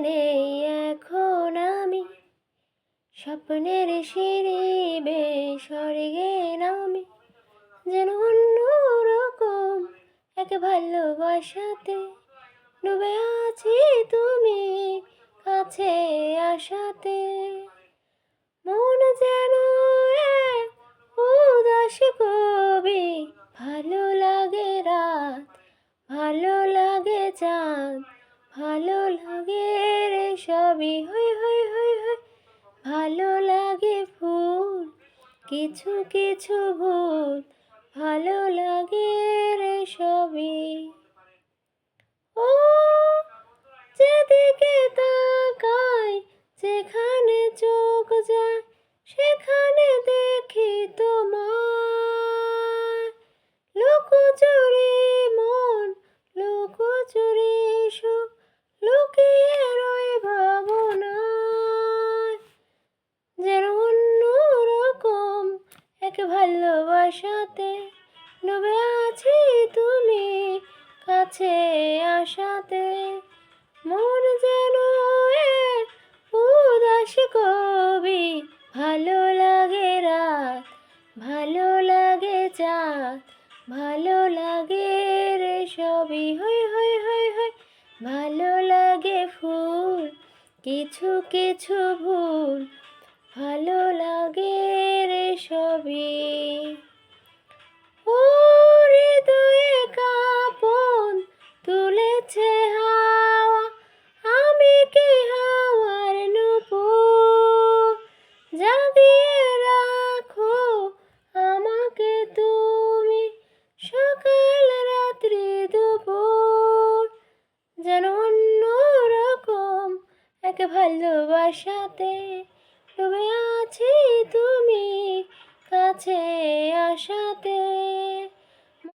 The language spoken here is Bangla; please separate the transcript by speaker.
Speaker 1: নেই এখন আমি স্বপ্নের সিঁড়ি বেয়ে স্বর্গে নামি, যেন অন্য রকম এক ভালোবাসাতে ডুবে আছি তুমি কাছে আসাতে। মন যেন এক উদাস কবি, ভালো লাগে রাত, ভালো লাগে চাঁদ, ভালো লাগে রে সবই, হই হই হই হই। ভালো লাগে ফুল, কিছু কিছু ভুল, ভালো লাগে রে সবই। ও যেদিকে তাকাই, যেখানে চোখ যায়, সেখানে দেখি তোমায়। লুকোচুরি মন, লুকোচুরি সুখ, লুকিয়ে রই ভাবনায়, যেন অন্য রকম এক ভালোবাসাতে ডুবে আছি তুমি কাছে আসাতে। মন যেন এক উদাস কবি, ভালো লাগে রাত, ভালো লাগে চাঁদ, ভালো লাগে রে সবই, হই হই হই হই। ভালো লাগে ফুল, কিছু কিছু ভুল, ভালো লাগে রে সবই। ও হৃদয়ে কাঁপন তুলেছে হাওয়া, আমি কি হাওয়ার নূপুর? জাগিয়ে রাখো আমাকে তুমি সকাল রাত্রি দুপুর, যেন অন্য রকম এক ভালোবাসাতে ডুবে আছি তুমি কাছে আসাতে।